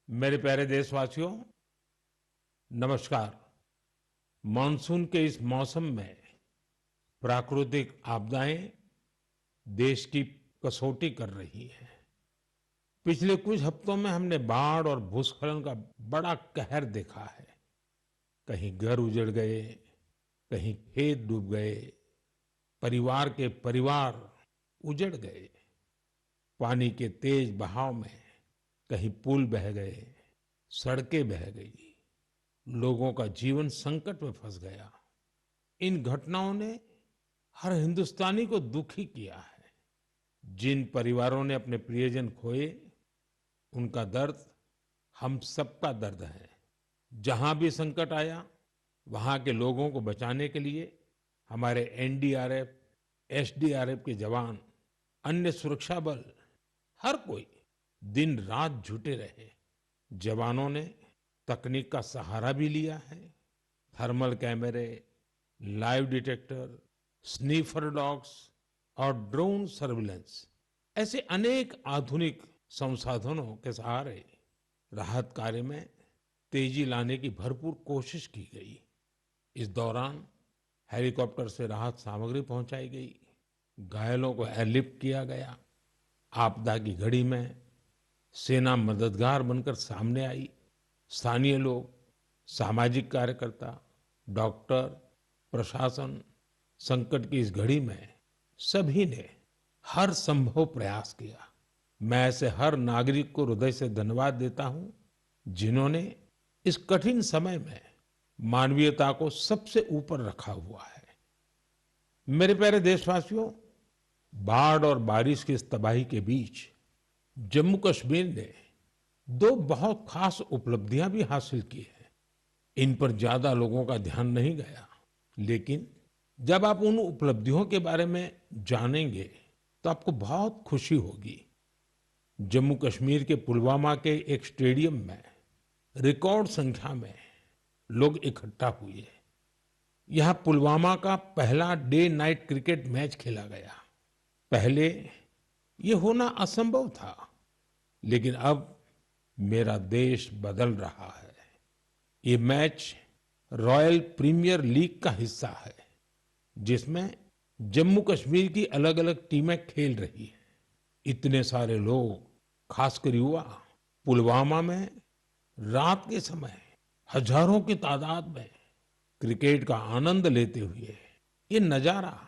मेरे प्यारे देशवासियों, नमस्कार। मानसून के इस मौसम में प्राकृतिक आपदाएं देश की कसौटी कर रही हैं। पिछले कुछ हफ्तों में हमने बाढ़ और भूस्खलन का बड़ा कहर देखा है। कहीं घर उजड़ गए, कहीं खेत डूब गए, परिवार के परिवार उजड़ गए। पानी के तेज बहाव में कहीं पुल बह गए, सड़कें बह गई, लोगों का जीवन संकट में फंस गया। इन घटनाओं ने हर हिंदुस्तानी को दुखी किया है। जिन परिवारों ने अपने प्रियजन खोए, उनका दर्द हम सबका दर्द है। जहां भी संकट आया, वहां के लोगों को बचाने के लिए हमारे एनडीआरएफ, एसडीआरएफ के जवान, अन्य सुरक्षा बल, हर कोई दिन रात जुटे रहे। जवानों ने तकनीक का सहारा भी लिया है। थर्मल कैमरे, लाइव डिटेक्टर, स्नीफर डॉग्स और ड्रोन सर्विलेंस ऐसे अनेक आधुनिक संसाधनों के सहारे राहत कार्य में तेजी लाने की भरपूर कोशिश की गई। इस दौरान हेलीकॉप्टर से राहत सामग्री पहुंचाई गई, घायलों को एयरलिफ्ट किया गया। आपदा की घड़ी में सेना मददगार बनकर सामने आई। स्थानीय लोग, सामाजिक कार्यकर्ता, डॉक्टर, प्रशासन, संकट की इस घड़ी में सभी ने हर संभव प्रयास किया। मैं ऐसे हर नागरिक को हृदय से धन्यवाद देता हूं, जिन्होंने इस कठिन समय में मानवीयता को सबसे ऊपर रखा हुआ है। मेरे प्यारे देशवासियों, बाढ़ और बारिश की इस तबाही के बीच जम्मू कश्मीर ने दो बहुत खास उपलब्धियां भी हासिल की हैं। इन पर ज्यादा लोगों का ध्यान नहीं गया, लेकिन जब आप उन उपलब्धियों के बारे में जानेंगे तो आपको बहुत खुशी होगी। जम्मू कश्मीर के पुलवामा के एक स्टेडियम में रिकॉर्ड संख्या में लोग इकट्ठा हुए। यहाँ पुलवामा का पहला डे नाइट क्रिकेट मैच खेला गया। पहले ये होना असंभव था, लेकिन अब मेरा देश बदल रहा है। ये मैच रॉयल प्रीमियर लीग का हिस्सा है, जिसमें जम्मू कश्मीर की अलग अलग टीमें खेल रही हैं। इतने सारे लोग, खासकर युवा, पुलवामा में रात के समय हजारों की तादाद में क्रिकेट का आनंद लेते हुए, ये नजारा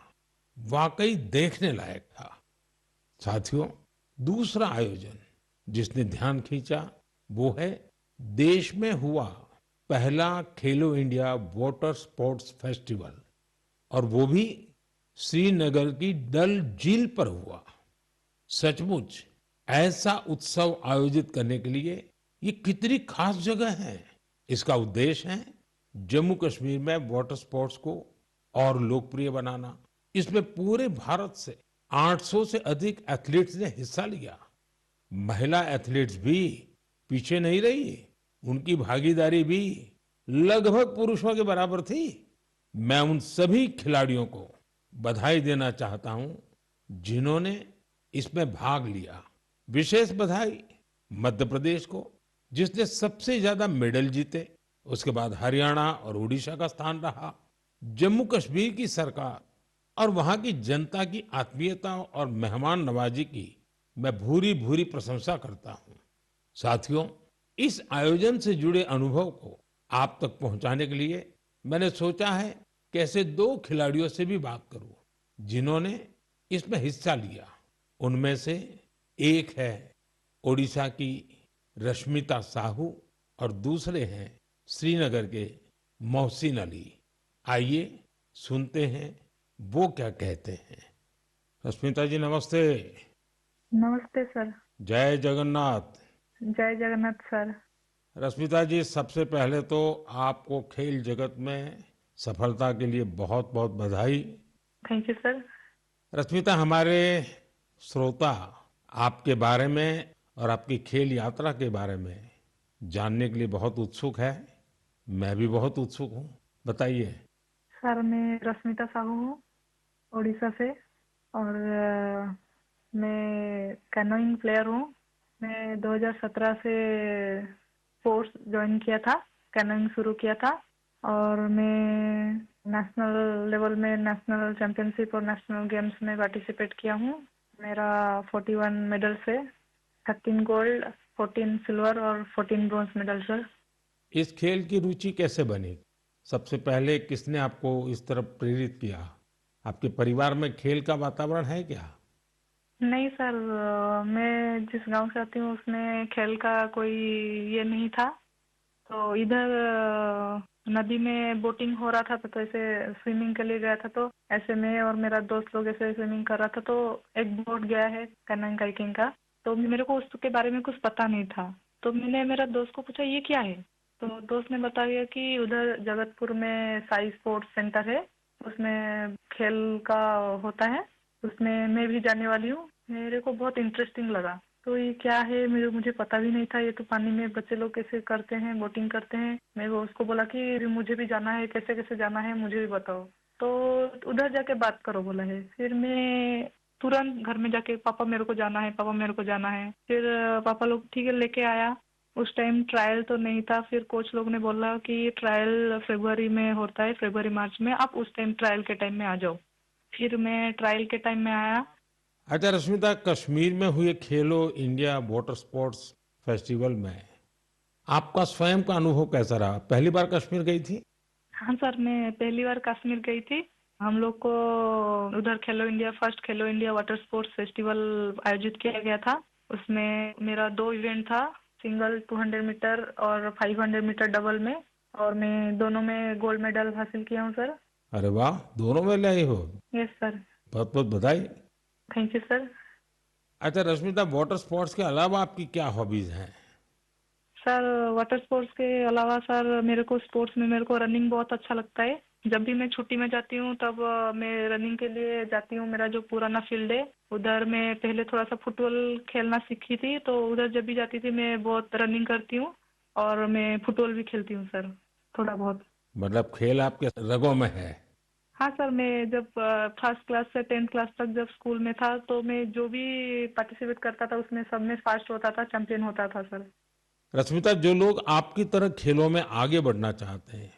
वाकई देखने लायक था। साथियों, दूसरा आयोजन जिसने ध्यान खींचा वो है देश में हुआ पहला खेलो इंडिया वाटर स्पोर्ट्स फेस्टिवल, और वो भी श्रीनगर की डल झील पर हुआ। सचमुच ऐसा उत्सव आयोजित करने के लिए ये कितनी खास जगह है। इसका उद्देश्य है जम्मू कश्मीर में वाटर स्पोर्ट्स को और लोकप्रिय बनाना। इसमें पूरे भारत से 800 से अधिक एथलीट्स ने हिस्सा लिया। महिला एथलीट्स भी पीछे नहीं रही, उनकी भागीदारी भी लगभग पुरुषों के बराबर थी। मैं उन सभी खिलाड़ियों को बधाई देना चाहता हूं जिन्होंने इसमें भाग लिया। विशेष बधाई मध्य प्रदेश को, जिसने सबसे ज्यादा मेडल जीते। उसके बाद हरियाणा और उड़ीसा का स्थान रहा। जम्मू कश्मीर की सरकार और वहां की जनता की आत्मीयता और मेहमान नवाजी की मैं भूरी भूरी प्रशंसा करता हूं। साथियों, इस आयोजन से जुड़े अनुभव को आप तक पहुंचाने के लिए मैंने सोचा है कि ऐसे दो खिलाड़ियों से भी बात करूं जिन्होंने इसमें हिस्सा लिया। उनमें से एक है ओडिशा की रश्मिता साहू और दूसरे हैं श्रीनगर के मोहसिन अली। आइए सुनते हैं वो क्या कहते हैं। रश्मिता जी, नमस्ते। नमस्ते सर। जय जगन्नाथ। जय जगन्नाथ सर। रश्मिता जी, सबसे पहले तो आपको खेल जगत में सफलता के लिए बहुत बहुत बधाई। Thank you sir. रश्मिता, हमारे श्रोता आपके बारे में और आपकी खेल यात्रा के बारे में जानने के लिए बहुत उत्सुक है। मैं भी बहुत उत्सुक हूँ। बताइए। सर मैं रश्मिता साहू हूँ, उड़ीसा से। और मैं कैनोइंग प्लेयर हूँ। मैं 2017 से कोर्स ज्वाइन किया था, कैनोइंग शुरू किया था। और मैं नेशनल लेवल में नेशनल चैंपियनशिप और नेशनल गेम्स में पार्टिसिपेट किया हूँ। मेरा 41 मेडल्स है, 13 गोल्ड, 14 सिल्वर और 14 ब्रॉन्ज मेडल सर। इस खेल की रुचि कैसे बनी? सबसे पहले किसने आपको इस तरफ प्रेरित किया? आपके परिवार में खेल का वातावरण है क्या? नहीं सर, मैं जिस गांव से आती हूँ उसमें खेल का कोई ये नहीं था। तो इधर नदी में बोटिंग हो रहा था, तो ऐसे स्विमिंग के लिए गया था। तो ऐसे मैं और मेरा दोस्त लोग ऐसे स्विमिंग कर रहा था, तो एक बोट गया है कैनोइंग काइकिंग का। तो मेरे को उसके बारे में कुछ पता नहीं था। तो मैंने मेरा दोस्त को पूछा ये क्या है। तो दोस्त ने बताया कि उधर जगतपुर में साई स्पोर्ट्स सेंटर है, उसमें खेल का होता है, उसमें मैं भी जाने वाली हूँ। मेरे को बहुत इंटरेस्टिंग लगा। तो ये क्या है, मुझे पता भी नहीं था। ये तो पानी में बच्चे लोग कैसे करते हैं, बोटिंग करते हैं। मैं वो उसको बोला कि मुझे भी जाना है, कैसे कैसे जाना है मुझे भी बताओ। तो उधर जाके बात करो बोला है। फिर मैं तुरंत घर में जाके पापा मेरे को जाना है, पापा मेरे को जाना है। फिर पापा लोग ठीक है लेके आया। उस टाइम ट्रायल तो नहीं था। फिर कोच लोग ने बोला कि ट्रायल फरवरी में होता है, फरवरी मार्च में, आप उस टाइम ट्रायल के टाइम में आ जाओ। फिर मैं ट्रायल के टाइम में आया। अच्छा रश्मिता, कश्मीर में हुए खेलो इंडिया वाटर स्पोर्ट्स फेस्टिवल में आपका स्वयं का अनुभव कैसा रहा? पहली बार कश्मीर गई थी? हाँ सर, मैं पहली बार कश्मीर गई थी। हम लोग को उधर खेलो इंडिया, फर्स्ट खेलो इंडिया वाटर स्पोर्ट्स फेस्टिवल आयोजित किया गया था। उसमें मेरा 2 इवेंट था, सिंगल 200 मीटर और 500 मीटर डबल में। और मैं दोनों में गोल्ड मेडल हासिल किया हूँ सर। अरे वाह, दोनों में ले आई हो। Yes sir. बहुत बहुत बधाई। Thank you sir. अच्छा रश्मिता, वाटर स्पोर्ट्स के अलावा आपकी क्या हॉबीज हैं? सर वाटर स्पोर्ट्स के अलावा सर मेरे को स्पोर्ट्स में मेरे को रनिंग बहुत अच्छा लगता है। जब भी मैं छुट्टी में जाती हूँ तब मैं रनिंग के लिए जाती हूँ। मेरा जो पुराना फील्ड है उधर मैं पहले थोड़ा सा फुटबॉल खेलना सीखी थी, तो उधर जब भी जाती थी मैं बहुत रनिंग करती हूँ। और मैं फुटबॉल भी खेलती हूँ सर, थोड़ा बहुत। मतलब खेल आपके रगों में है। हाँ सर, मैं जब फर्स्ट क्लास से 10th क्लास तक जब स्कूल में था, तो मैं जो भी पार्टिसिपेट करता था उसमें सब में फर्स्ट होता था, चैंपियन होता था सर। रश्मिता, जो लोग आपकी तरह खेलों में आगे बढ़ना चाहते हैं,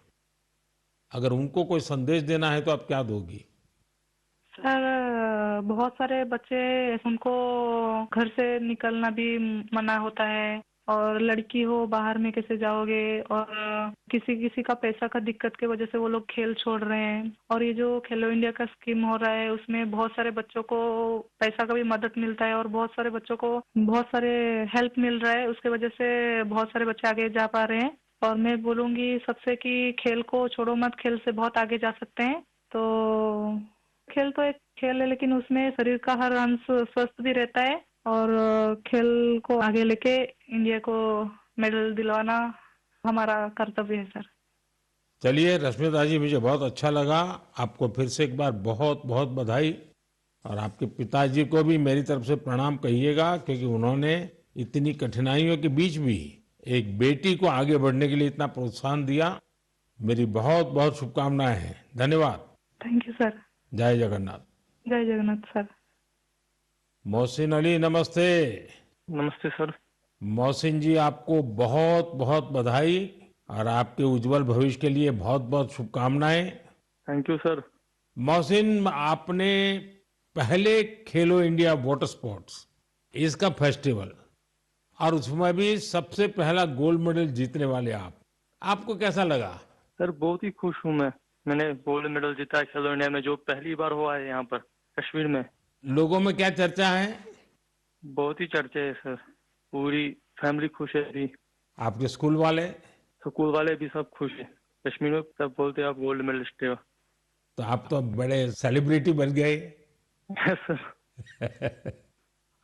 अगर उनको कोई संदेश देना है तो आप क्या दोगी? सर बहुत सारे बच्चे, उनको घर से निकलना भी मना होता है। और लड़की हो बाहर में कैसे जाओगे। और किसी किसी का पैसा का दिक्कत की वजह से वो लोग खेल छोड़ रहे हैं। और ये जो खेलो इंडिया का स्कीम हो रहा है उसमें बहुत सारे बच्चों को पैसा का भी मदद मिलता है और बहुत सारे बच्चों को बहुत सारे हेल्प मिल रहा है। उसके वजह से बहुत सारे बच्चे आगे जा पा रहे हैं। और मैं बोलूंगी सबसे कि खेल को छोड़ो मत, खेल से बहुत आगे जा सकते हैं। तो खेल तो एक खेल है, लेकिन उसमें शरीर का हर अंश स्वस्थ भी रहता है। और खेल को आगे लेके इंडिया को मेडल दिलवाना हमारा कर्तव्य है सर। चलिए रश्मिता जी, मुझे बहुत अच्छा लगा। आपको फिर से एक बार बहुत बहुत बधाई। और आपके पिताजी को भी मेरी तरफ से प्रणाम कहिएगा, क्योंकि उन्होंने इतनी कठिनाइयों के बीच भी एक बेटी को आगे बढ़ने के लिए इतना प्रोत्साहन दिया। मेरी बहुत बहुत शुभकामनाएं हैं। धन्यवाद। Thank you sir. जय जगन्नाथ। जय जगन्नाथ सर। मोहसिन अली, नमस्ते। नमस्ते सर। मोहसिन जी, आपको बहुत बहुत बधाई और आपके उज्जवल भविष्य के लिए बहुत बहुत शुभकामनाएं। Thank you sir. मोहसिन, आपने पहले खेलो इंडिया वाटर स्पोर्ट्स इसका फेस्टिवल, और उसमें भी सबसे पहला गोल्ड मेडल जीतने वाले आपको कैसा लगा? सर बहुत ही खुश हूँ मैं। मैंने गोल्ड मेडल जीता है खेलो इंडिया में, जो पहली बार हुआ है यहाँ पर कश्मीर में। लोगों में क्या चर्चा है? बहुत ही चर्चे है सर। पूरी फैमिली खुश है अभी। आपके स्कूल वाले? स्कूल वाले भी सब खुश है। कश्मीर में सब बोलते हैं आप गोल्ड मेडलिस्ट हो। तो आप तो बड़े सेलिब्रिटी बन गए। Yes sir.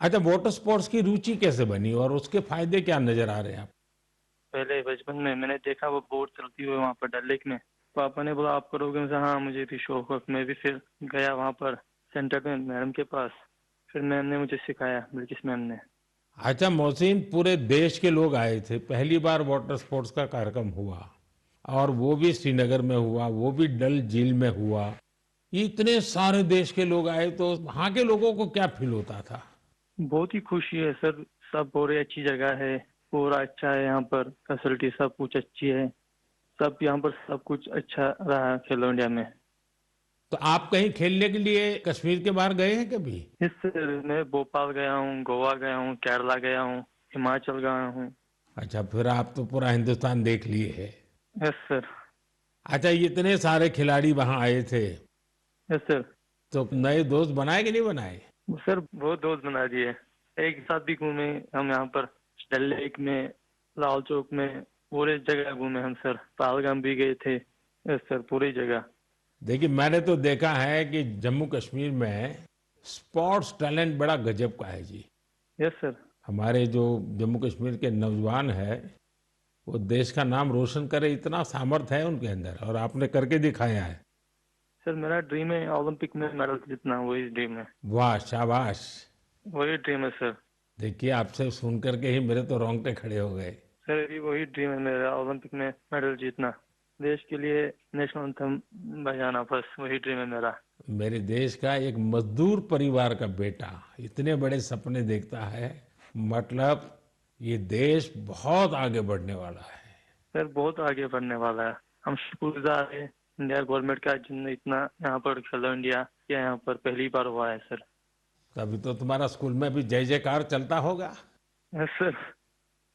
अच्छा, वाटर स्पोर्ट्स की रुचि कैसे बनी और उसके फायदे क्या नजर आ रहे हैं आप? पहले बचपन में मैंने देखा वो बोट चलती हुई वहाँ पर डल लेक में। पापा ने बोला आप करोगे, मैं हाँ मुझे भी शौक है। मैं भी फिर गया वहाँ पर सेंटर में मैडम के पास। फिर मैम ने मुझे सिखाया, बिल्किस मैम ने। अच्छा मोहसिन, पूरे देश के लोग आए थे, पहली बार वाटर स्पोर्ट्स का कार्यक्रम हुआ और वो भी श्रीनगर में हुआ, वो भी डल झील में हुआ। ये इतने सारे देश के लोग आए तो वहां के लोगों को क्या फील होता था? बहुत ही खुशी है सर। सब बोरे अच्छी जगह है, पूरा अच्छा है यहाँ पर, फैसिलिटी सब कुछ अच्छी है। सब यहाँ पर सब कुछ अच्छा रहा खेलो इंडिया में। तो आप कहीं खेलने के लिए कश्मीर के बाहर गए हैं कभी? इस मैं भोपाल गया हूँ, गोवा गया हूँ, केरला गया हूँ, हिमाचल गया हूँ। अच्छा, फिर आप तो पूरा हिंदुस्तान देख लिए है। Yes sir. अच्छा, ये इतने सारे खिलाड़ी वहां आए थे, यस सर। तो नए दोस्त बनाए कि नहीं बनाए? सर बहुत दोस्त बना दिए। एक साथ भी घूमे हम यहाँ पर, डल लेक में, लाल चौक में, पूरे जगह घूमे हम सर। पहलगाम भी गए थे। यस सर, पूरी जगह। देखिए, मैंने तो देखा है कि जम्मू कश्मीर में स्पोर्ट्स टैलेंट बड़ा गजब का है जी। Yes sir. हमारे जो जम्मू कश्मीर के नौजवान है, वो देश का नाम रोशन करे, इतना सामर्थ्य है उनके अंदर और आपने करके दिखाया है। सर मेरा ड्रीम है ओलंपिक में मेडल जीतना, वही ड्रीम है। वाह, शाबाश। वही ड्रीम है सर। देखिए, आपसे सुन करके ही मेरे तो रोंगटे खड़े हो गए। सर अभी वही ड्रीम है मेरा, ओलंपिक में मेडल जीतना, देश के लिए नेशनल एंथम बजाना, बस वही ड्रीम है मेरा। मेरे देश का एक मजदूर परिवार का बेटा इतने बड़े सपने देखता है, मतलब ये देश बहुत आगे बढ़ने वाला है। सर बहुत आगे बढ़ने वाला है। हम शुक्रगुजार है इंडिया गवर्नमेंट का, जिनने इतना यहाँ पर खेलो इंडिया किया, यहाँ पर पहली बार हुआ है सर। तभी तो तुम्हारा स्कूल में भी जय जयकार चलता होगा। Yes sir.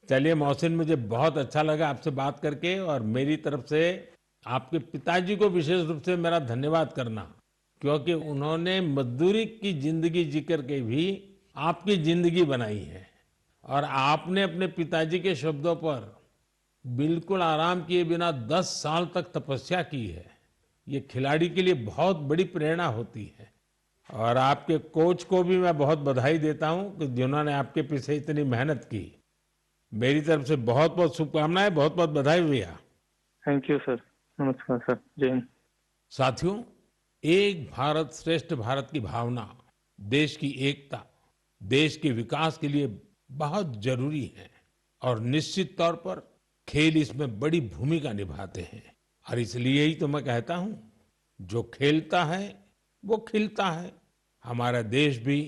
चलिए मोहसिन, मुझे बहुत अच्छा लगा आपसे बात करके और मेरी तरफ से आपके पिताजी को विशेष रूप से मेरा धन्यवाद करना, क्योंकि उन्होंने मजदूरी की जिंदगी जी करके भी आपकी जिंदगी बनाई है और आपने अपने पिताजी के शब्दों पर बिल्कुल आराम किए बिना 10 साल तक तपस्या की है। ये खिलाड़ी के लिए बहुत बड़ी प्रेरणा होती है और आपके कोच को भी मैं बहुत बधाई देता हूं कि जिन्होंने आपके पीछे इतनी मेहनत की। मेरी तरफ से बहुत बहुत शुभकामनाएं, बहुत बहुत बधाई भैया। Thank you sir. नमस्कार सर। जय हिंद। साथियों, एक भारत श्रेष्ठ भारत की भावना देश की एकता, देश के विकास के लिए बहुत जरूरी है और निश्चित तौर पर खेल इसमें बड़ी भूमिका निभाते हैं। और इसलिए ही तो मैं कहता हूं, जो खेलता है वो खिलता है। हमारा देश भी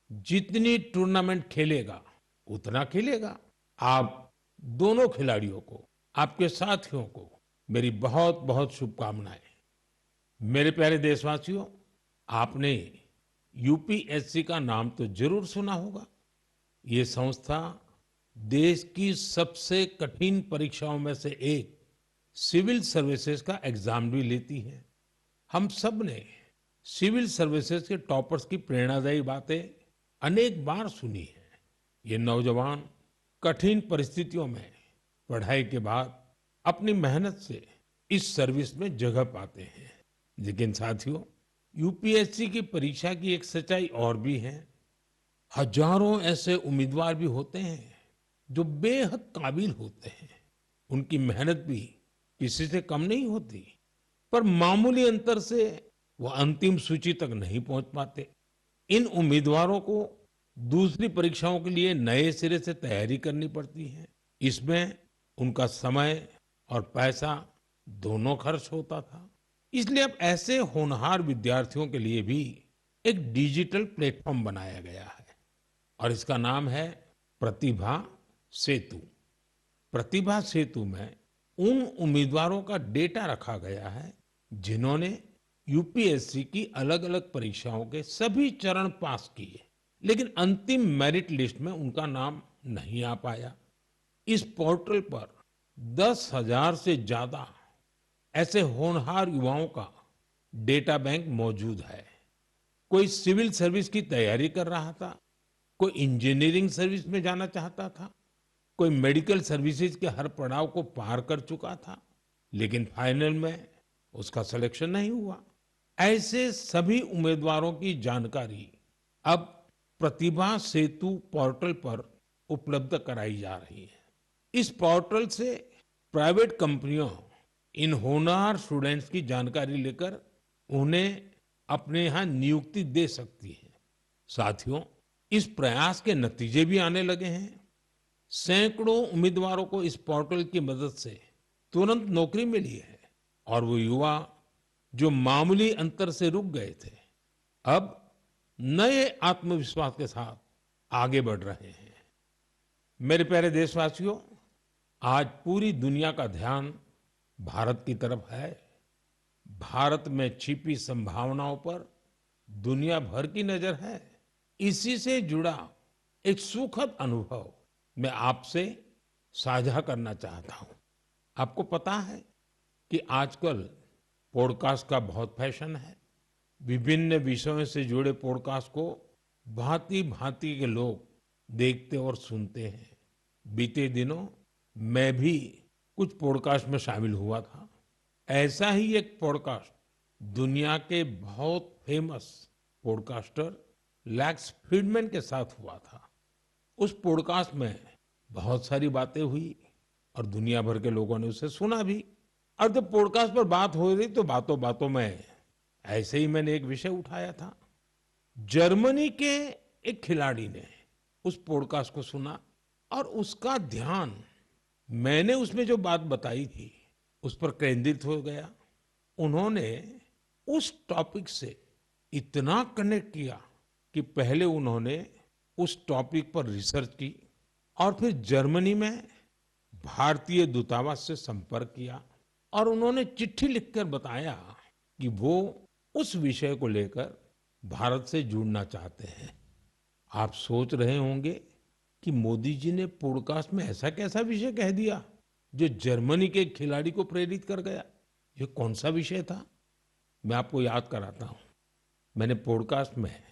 जितनी टूर्नामेंट खेलेगा उतना खिलेगा। आप दोनों खिलाड़ियों को, आपके साथियों को मेरी बहुत बहुत शुभकामनाएं। मेरे प्यारे देशवासियों, आपने यूपीएससी का नाम तो जरूर सुना होगा। ये संस्था देश की सबसे कठिन परीक्षाओं में से एक सिविल सर्विसेज का एग्जाम भी लेती है। हम सब ने सिविल सर्विसेज के टॉपर्स की प्रेरणादायी बातें अनेक बार सुनी है। ये नौजवान कठिन परिस्थितियों में पढ़ाई के बाद अपनी मेहनत से इस सर्विस में जगह पाते हैं। लेकिन साथियों, यूपीएससी की परीक्षा की एक सच्चाई और भी है। हजारों ऐसे उम्मीदवार भी होते हैं जो बेहद काबिल होते हैं। उनकी मेहनत भी किसी से कम नहीं होती, पर मामूली अंतर से वो अंतिम सूची तक नहीं पहुंच पाते। इन उम्मीदवारों को दूसरी परीक्षाओं के लिए नए सिरे से तैयारी करनी पड़ती है। इसमें उनका समय और पैसा दोनों खर्च होता था। इसलिए अब ऐसे होनहार विद्यार्थियों के लिए भी एक डिजिटल प्लेटफॉर्म बनाया गया है और इसका नाम है प्रतिभा सेतु। प्रतिभा सेतु में उन उम्मीदवारों का डेटा रखा गया है जिन्होंने यूपीएससी की अलग अलग परीक्षाओं के सभी चरण पास किए, लेकिन अंतिम मेरिट लिस्ट में उनका नाम नहीं आ पाया। इस पोर्टल पर 10,000 से ज्यादा ऐसे होनहार युवाओं का डेटा बैंक मौजूद है। कोई सिविल सर्विस की तैयारी कर रहा था, कोई इंजीनियरिंग सर्विस में जाना चाहता था, कोई मेडिकल सर्विसेज के हर पड़ाव को पार कर चुका था, लेकिन फाइनल में उसका सिलेक्शन नहीं हुआ। ऐसे सभी उम्मीदवारों की जानकारी अब प्रतिभा सेतु पोर्टल पर उपलब्ध कराई जा रही है। इस पोर्टल से प्राइवेट कंपनियां इन होनहार स्टूडेंट्स की जानकारी लेकर उन्हें अपने यहाँ नियुक्ति दे सकती है। साथियों, इस प्रयास के नतीजे भी आने लगे हैं। सैकड़ों उम्मीदवारों को इस पोर्टल की मदद से तुरंत नौकरी मिली है और वो युवा जो मामूली अंतर से रुक गए थे, अब नए आत्मविश्वास के साथ आगे बढ़ रहे हैं। मेरे प्यारे देशवासियों, आज पूरी दुनिया का ध्यान भारत की तरफ है। भारत में छिपी संभावनाओं पर दुनिया भर की नजर है। इसी से जुड़ा एक सुखद अनुभव मैं आपसे साझा करना चाहता हूं। आपको पता है कि आजकल पॉडकास्ट का बहुत फैशन है। विभिन्न विषयों से जुड़े पॉडकास्ट को भांति भांति के लोग देखते और सुनते हैं। बीते दिनों मैं भी कुछ पॉडकास्ट में शामिल हुआ था। ऐसा ही एक पॉडकास्ट दुनिया के बहुत फेमस पॉडकास्टर लैक्स फ्रीडमैन के साथ हुआ था। उस पॉडकास्ट में बहुत सारी बातें हुई और दुनिया भर के लोगों ने उसे सुना भी। और जब पॉडकास्ट पर बात हो रही तो बातों बातों में ऐसे ही मैंने एक विषय उठाया था। जर्मनी के एक खिलाड़ी ने उस पॉडकास्ट को सुना और उसका ध्यान मैंने उसमें जो बात बताई थी उस पर केंद्रित हो गया। उन्होंने उस टॉपिक से इतना कनेक्ट किया कि पहले उन्होंने उस टॉपिक पर रिसर्च की और फिर जर्मनी में भारतीय दूतावास से संपर्क किया और उन्होंने चिट्ठी लिखकर बताया कि वो उस विषय को लेकर भारत से जुड़ना चाहते हैं। आप सोच रहे होंगे कि मोदी जी ने पॉडकास्ट में ऐसा कैसा विषय कह दिया जो जर्मनी के खिलाड़ी को प्रेरित कर गया। ये कौन सा विषय था? मैं आपको याद कराता हूं। मैंने पॉडकास्ट में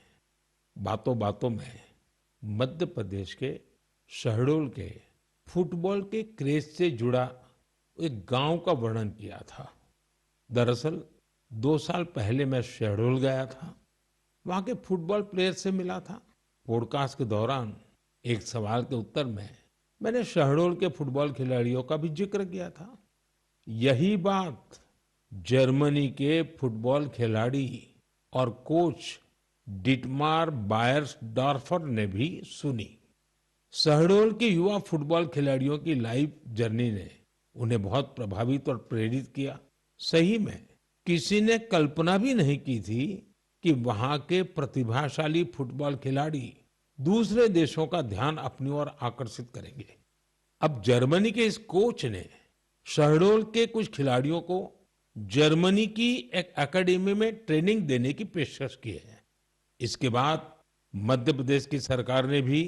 बातों बातों में मध्य प्रदेश के शहडोल के फुटबॉल के क्रेज से जुड़ा एक गांव का वर्णन किया था। दरअसल 2 साल पहले मैं शहडोल गया था। वहां के फुटबॉल प्लेयर से मिला था। पॉडकास्ट के दौरान एक सवाल के उत्तर में मैंने शहडोल के फुटबॉल खिलाड़ियों का भी जिक्र किया था। यही बात जर्मनी के फुटबॉल खिलाड़ी और कोच डिटमार बायर्सडॉर्फर ने भी सुनी। शहडोल के युवा फुटबॉल खिलाड़ियों की लाइफ जर्नी ने उन्हें बहुत प्रभावित और प्रेरित किया। सही में किसी ने कल्पना भी नहीं की थी कि वहां के प्रतिभाशाली फुटबॉल खिलाड़ी दूसरे देशों का ध्यान अपनी ओर आकर्षित करेंगे। अब जर्मनी के इस कोच ने शहडोल के कुछ खिलाड़ियों को जर्मनी की एक एकेडमी में ट्रेनिंग देने की पेशकश की है। इसके बाद मध्य प्रदेश की सरकार ने भी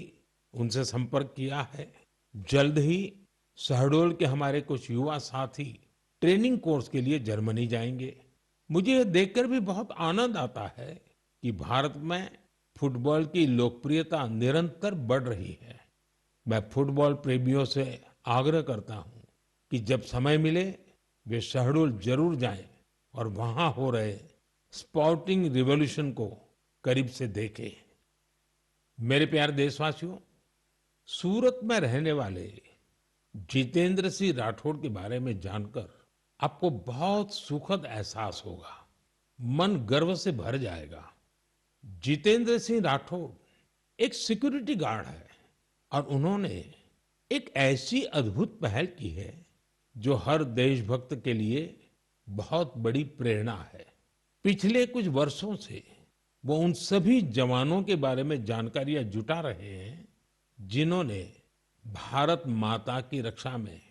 उनसे संपर्क किया है। जल्द ही शहडोल के हमारे कुछ युवा साथी ट्रेनिंग कोर्स के लिए जर्मनी जाएंगे। मुझे यह देखकर भी बहुत आनंद आता है कि भारत में फुटबॉल की लोकप्रियता निरंतर बढ़ रही है। मैं फुटबॉल प्रेमियों से आग्रह करता हूं कि जब समय मिले वे शहडोल जरूर जाएं और वहां हो रहे स्पोर्टिंग रिवॉल्यूशन को करीब से देखें। मेरे प्यारे देशवासियों, सूरत में रहने वाले जितेंद्र सिंह राठौड़ के बारे में जानकर आपको बहुत सुखद एहसास होगा। मन गर्व से भर जाएगा। जितेंद्र सिंह राठौड़ एक सिक्योरिटी गार्ड है और उन्होंने एक ऐसी अद्भुत पहल की है जो हर देशभक्त के लिए बहुत बड़ी प्रेरणा है। पिछले कुछ वर्षों से वो उन सभी जवानों के बारे में जानकारियां जुटा रहे हैं जिन्होंने भारत माता की रक्षा में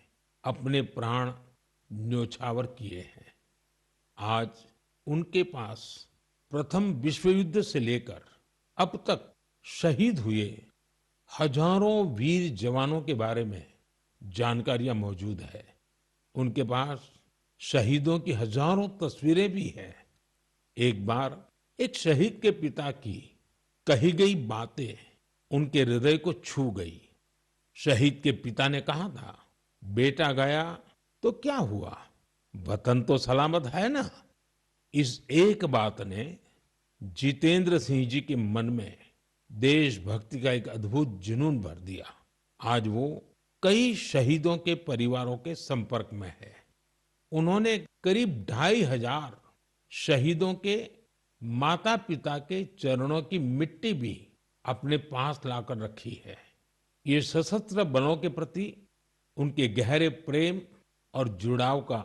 अपने प्राण न्योछावर किए हैं। आज उनके पास प्रथम विश्व युद्ध से लेकर अब तक शहीद हुए हजारों वीर जवानों के बारे में जानकारियां मौजूद है। उनके पास शहीदों की हजारों तस्वीरें भी हैं। एक बार एक शहीद के पिता की कही गई बातें उनके हृदय को छू गई। शहीद के पिता ने कहा था, बेटा गया तो क्या हुआ, वतन तो सलामत है ना। इस एक बात ने जितेंद्र सिंह जी के मन में देशभक्ति का एक अद्भुत जुनून भर दिया। आज वो कई शहीदों के परिवारों के संपर्क में है। उन्होंने करीब 2,500 शहीदों के माता पिता के चरणों की मिट्टी भी अपने पास लाकर रखी है। ये सशस्त्र बलों के प्रति उनके गहरे प्रेम और जुड़ाव का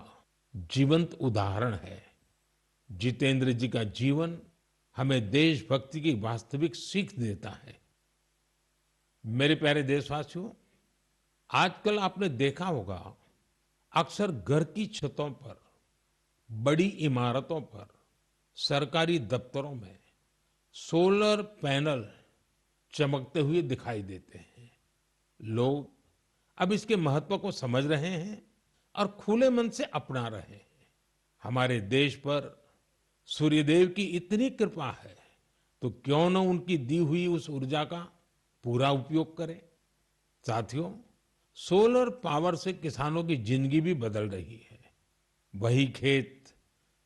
जीवंत उदाहरण है। जितेंद्र जी का जीवन हमें देशभक्ति की वास्तविक सीख देता है। मेरे प्यारे देशवासियों, आजकल आपने देखा होगा अक्सर घर की छतों पर, बड़ी इमारतों पर, सरकारी दफ्तरों में सोलर पैनल चमकते हुए दिखाई देते हैं। लोग अब इसके महत्व को समझ रहे हैं और खुले मन से अपना रहे हैं। हमारे देश पर सूर्यदेव की इतनी कृपा है, तो क्यों न उनकी दी हुई उस ऊर्जा का पूरा उपयोग करें। साथियों, सोलर पावर से किसानों की जिंदगी भी बदल रही है। वही खेत,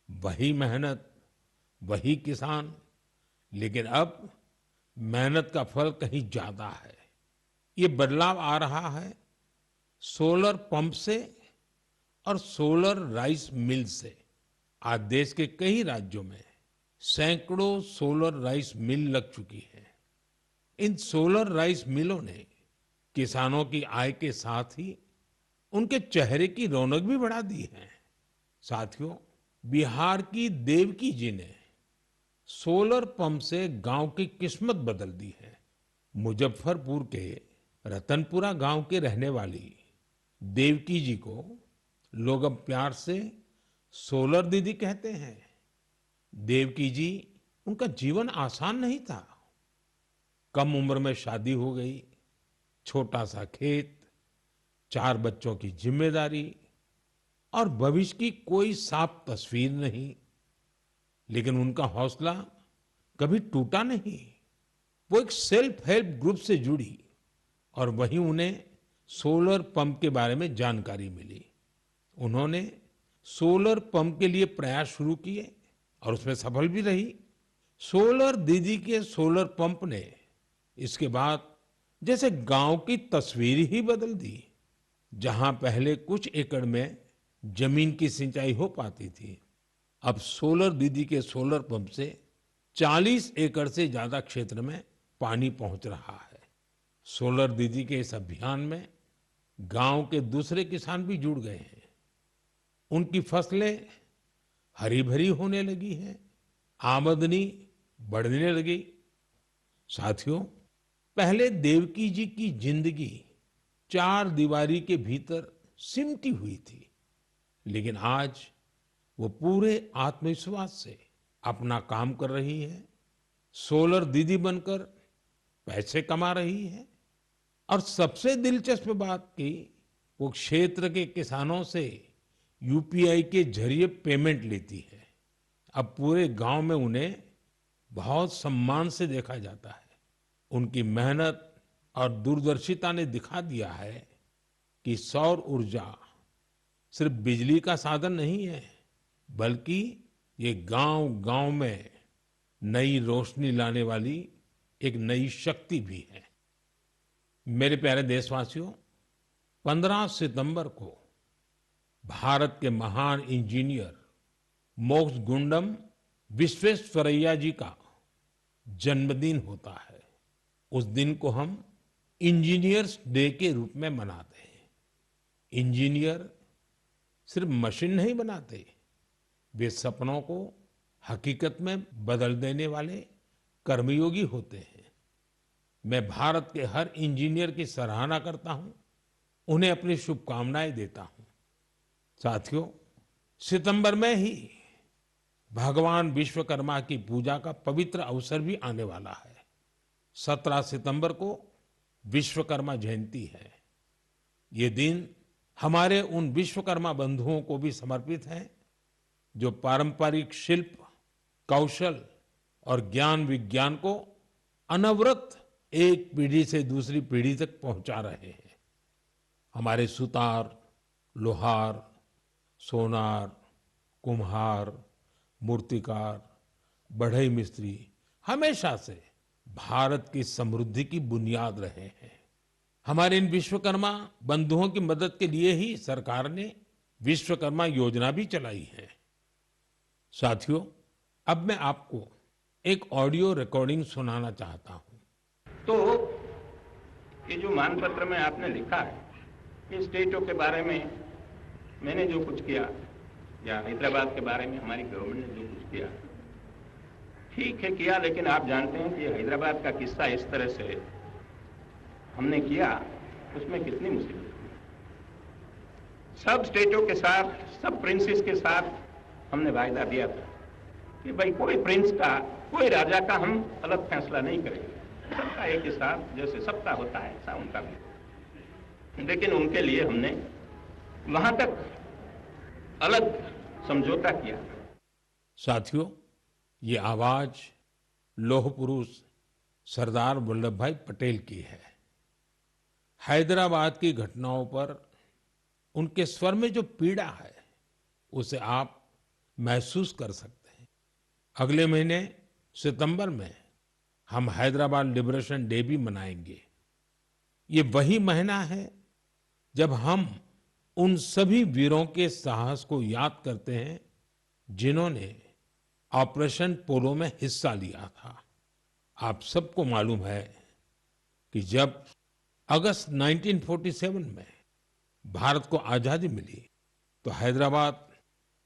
वही मेहनत, वही किसान, लेकिन अब मेहनत का फल कहीं ज्यादा है। ये बदलाव आ रहा है सोलर पंप से और सोलर राइस मिल से। आज देश के कई राज्यों में सैकड़ों सोलर राइस मिल लग चुकी है। इन सोलर राइस मिलों ने किसानों की आय के साथ ही उनके चेहरे की रौनक भी बढ़ा दी है। साथियों, बिहार की देवकी जी ने सोलर पंप से गांव की किस्मत बदल दी है। मुजफ्फरपुर के रतनपुरा गांव के रहने वाली देवकी जी को लोग अब प्यार से सोलर दीदी कहते हैं। देवकी जी, उनका जीवन आसान नहीं था। कम उम्र में शादी हो गई, छोटा सा खेत, 4 बच्चों की जिम्मेदारी और भविष्य की कोई साफ तस्वीर नहीं। लेकिन उनका हौसला कभी टूटा नहीं। वो एक सेल्फ हेल्प ग्रुप से जुड़ी और वहीं उन्हें सोलर पंप के बारे में जानकारी मिली। उन्होंने सोलर पंप के लिए प्रयास शुरू किए और उसमें सफल भी रही। सोलर दीदी के सोलर पंप ने इसके बाद जैसे गांव की तस्वीर ही बदल दी। जहां पहले कुछ एकड़ में जमीन की सिंचाई हो पाती थी, अब सोलर दीदी के सोलर पंप से 40 एकड़ से ज्यादा क्षेत्र में पानी पहुंच रहा है। सोलर दीदी के इस अभियान में गांव के दूसरे किसान भी जुड़ गए हैं। उनकी फसलें हरी भरी होने लगी हैं, आमदनी बढ़ने लगी। साथियों, पहले देवकी जी की जिंदगी 4 दीवारी के भीतर सिमटी हुई थी, लेकिन आज वो पूरे आत्मविश्वास से अपना काम कर रही है। सोलर दीदी बनकर पैसे कमा रही है और सबसे दिलचस्प बात की, वो क्षेत्र के किसानों से यूपीआई के जरिए पेमेंट लेती है। अब पूरे गांव में उन्हें बहुत सम्मान से देखा जाता है। उनकी मेहनत और दूरदर्शिता ने दिखा दिया है कि सौर ऊर्जा सिर्फ बिजली का साधन नहीं है, बल्कि ये गांव-गांव में नई रोशनी लाने वाली एक नई शक्ति भी है। मेरे प्यारे देशवासियों, 15 सितंबर को भारत के महान इंजीनियर मोक्षगुंडम विश्वेश्वरैया जी का जन्मदिन होता है। उस दिन को हम इंजीनियर्स डे के रूप में मनाते हैं। इंजीनियर सिर्फ मशीन नहीं बनाते, वे सपनों को हकीकत में बदल देने वाले कर्मयोगी होते हैं। मैं भारत के हर इंजीनियर की सराहना करता हूं, उन्हें अपनी शुभकामनाएं देता हूं। साथियों, सितंबर में ही भगवान विश्वकर्मा की पूजा का पवित्र अवसर भी आने वाला है। 17 सितंबर को विश्वकर्मा जयंती है। ये दिन हमारे उन विश्वकर्मा बंधुओं को भी समर्पित है जो पारंपरिक शिल्प, कौशल और ज्ञान विज्ञान को अनवरत एक पीढ़ी से दूसरी पीढ़ी तक पहुंचा रहे हैं। हमारे सुतार, लोहार, सोनार, कुम्हार, मूर्तिकार, बढ़ई मिस्त्री हमेशा से भारत की समृद्धि की बुनियाद रहे हैं। हमारे इन विश्वकर्मा बंधुओं की मदद के लिए ही सरकार ने विश्वकर्मा योजना भी चलाई है। साथियों, अब मैं आपको एक ऑडियो रिकॉर्डिंग सुनाना चाहता हूं। तो ये जो मानपत्र में आपने लिखा है, ये स्टेटों के बारे में मैंने जो कुछ किया या हैदराबाद के बारे में हमारी गवर्नमेंट ने जो कुछ किया, ठीक है किया, लेकिन आप जानते हैं कि हैदराबाद का किस्सा इस तरह से हमने किया, उसमें कितनी मुसीबत हुई। सब स्टेटों के साथ, सब प्रिंसेस के साथ हमने वायदा दिया था कि भाई कोई प्रिंस का, कोई राजा का हम अलग फैसला नहीं करेंगे, सबका एक ही साथ जैसे सबका होता है ऐसा उनका भी। लेकिन उनके लिए हमने वहां तक अलग समझौता किया। साथियों, ये आवाज लौह पुरुष सरदार वल्लभ भाई पटेल की है। हैदराबाद की घटनाओं पर उनके स्वर में जो पीड़ा है, उसे आप महसूस कर सकते हैं। अगले महीने सितंबर में हम हैदराबाद लिबरेशन डे भी मनाएंगे। ये वही महीना है जब हम उन सभी वीरों के साहस को याद करते हैं जिन्होंने ऑपरेशन पोलो में हिस्सा लिया था। आप सबको मालूम है कि जब अगस्त 1947 में भारत को आजादी मिली तो हैदराबाद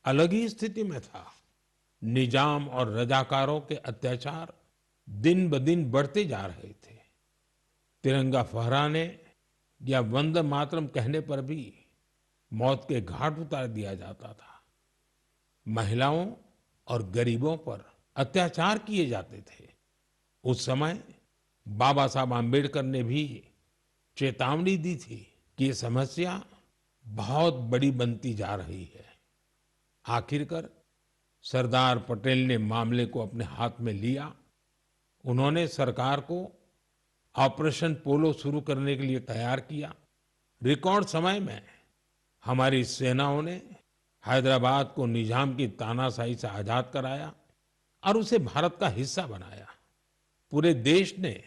अलग ही स्थिति में था। निजाम और रजाकारों के अत्याचार दिन ब दिन बढ़ते जा रहे थे। तिरंगा फहराने या वंदे मातरम कहने पर भी मौत के घाट उतार दिया जाता था। महिलाओं और गरीबों पर अत्याचार किए जाते थे। उस समय बाबा साहब आम्बेडकर ने भी चेतावनी दी थी कि ये समस्या बहुत बड़ी बनती जा रही है। आखिरकार सरदार पटेल ने मामले को अपने हाथ में लिया। उन्होंने सरकार को ऑपरेशन पोलो शुरू करने के लिए तैयार किया। रिकॉर्ड समय में हमारी सेनाओं ने हैदराबाद को निजाम की तानाशाही से आजाद कराया और उसे भारत का हिस्सा बनाया। पूरे देश ने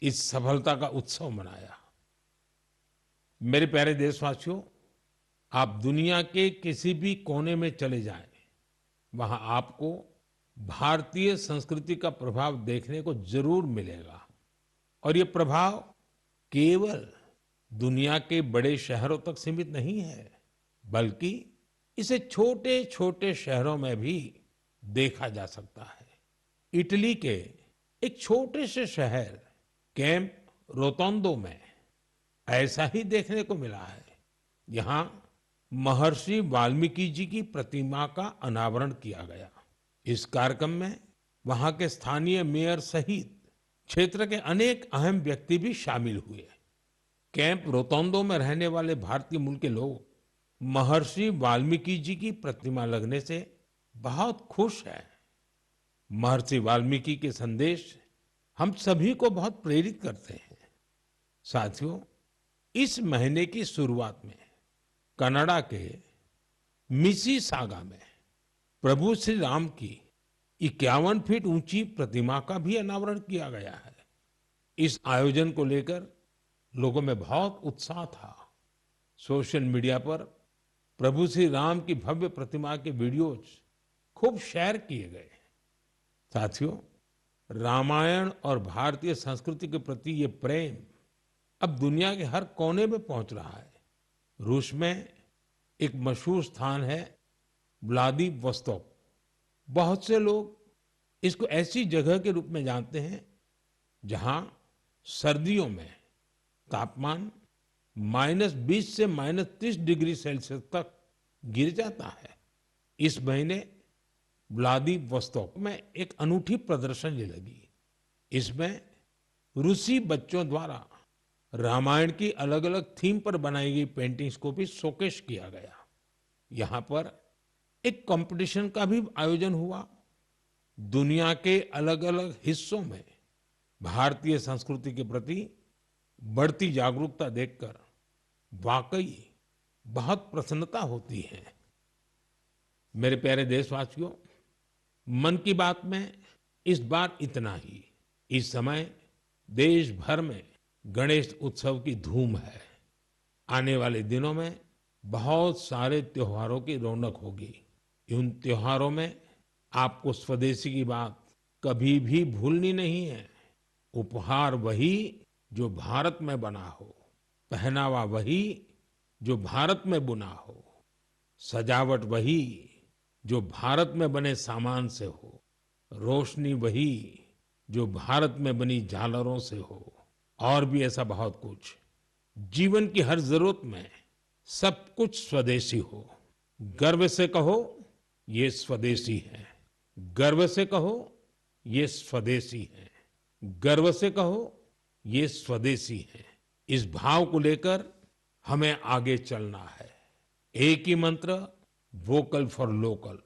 इस सफलता का उत्सव मनाया। मेरे प्यारे देशवासियों, आप दुनिया के किसी भी कोने में चले जाएं, वहां आपको भारतीय संस्कृति का प्रभाव देखने को जरूर मिलेगा। और ये प्रभाव केवल दुनिया के बड़े शहरों तक सीमित नहीं है, बल्कि इसे छोटे छोटे शहरों में भी देखा जा सकता है। इटली के एक छोटे से शहर कैंप रोतोंडो में ऐसा ही देखने को मिला है। यहाँ महर्षि वाल्मीकि जी की प्रतिमा का अनावरण किया गया। इस कार्यक्रम में वहां के स्थानीय मेयर सहित क्षेत्र के अनेक अहम व्यक्ति भी शामिल हुए। कैंप रोतोंडो में रहने वाले भारतीय मूल के लोग महर्षि वाल्मीकि जी की प्रतिमा लगने से बहुत खुश हैं। महर्षि वाल्मीकि के संदेश हम सभी को बहुत प्रेरित करते हैं। साथियों, इस महीने की शुरुआत में कनाडा के मिसिसागा में प्रभु श्री राम की 51 फीट ऊंची प्रतिमा का भी अनावरण किया गया है। इस आयोजन को लेकर लोगों में बहुत उत्साह था। सोशल मीडिया पर प्रभु श्री राम की भव्य प्रतिमा के वीडियोज खूब शेयर किए गए। साथियों, रामायण और भारतीय संस्कृति के प्रति ये प्रेम अब दुनिया के हर कोने में पहुंच रहा है। रूस में एक मशहूर स्थान है व्लादिवोस्तोक। बहुत से लोग इसको ऐसी जगह के रूप में जानते हैं जहां सर्दियों में तापमान -20 से -30 डिग्री सेल्सियस तक गिर जाता है। इस महीने व्लादिवोस्तोक में एक अनूठी प्रदर्शनी लगी। इसमें रूसी बच्चों द्वारा रामायण की अलग अलग थीम पर बनाई गई पेंटिंग्स को भी शोकेस किया गया। यहाँ पर एक कंपटीशन का भी आयोजन हुआ। दुनिया के अलग अलग हिस्सों में भारतीय संस्कृति के प्रति बढ़ती जागरूकता देखकर वाकई बहुत प्रसन्नता होती है। मेरे प्यारे देशवासियों, मन की बात में इस बार इतना ही। इस समय देश भर में गणेश उत्सव की धूम है। आने वाले दिनों में बहुत सारे त्योहारों की रौनक होगी। उन त्योहारों में आपको स्वदेशी की बात कभी भी भूलनी नहीं है। उपहार वही जो भारत में बना हो, पहनावा वही जो भारत में बुना हो, सजावट वही जो भारत में बने सामान से हो, रोशनी वही जो भारत में बनी झालरों से हो, और भी ऐसा बहुत कुछ। जीवन की हर जरूरत में सब कुछ स्वदेशी हो। गर्व से कहो ये स्वदेशी है, गर्व से कहो ये स्वदेशी है, गर्व से कहो ये स्वदेशी है। इस भाव को लेकर हमें आगे चलना है। एक ही मंत्र, वोकल फॉर लोकल।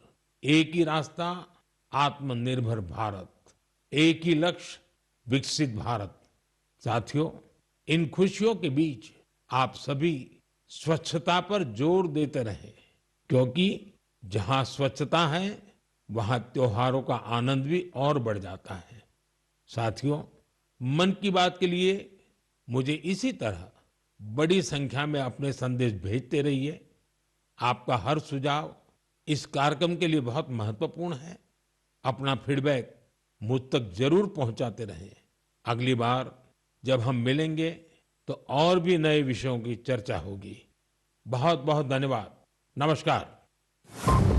एक ही रास्ता, आत्मनिर्भर भारत। एक ही लक्ष्य, विकसित भारत। साथियों, इन खुशियों के बीच आप सभी स्वच्छता पर जोर देते रहें, क्योंकि जहां स्वच्छता है वहां त्योहारों का आनंद भी और बढ़ जाता है। साथियों, मन की बात के लिए मुझे इसी तरह बड़ी संख्या में अपने संदेश भेजते रहिए। आपका हर सुझाव इस कार्यक्रम के लिए बहुत महत्वपूर्ण है। अपना फीडबैक मुझ तक जरूर पहुंचाते रहें। अगली बार जब हम मिलेंगे तो और भी नए विषयों की चर्चा होगी। बहुत बहुत धन्यवाद। नमस्कार।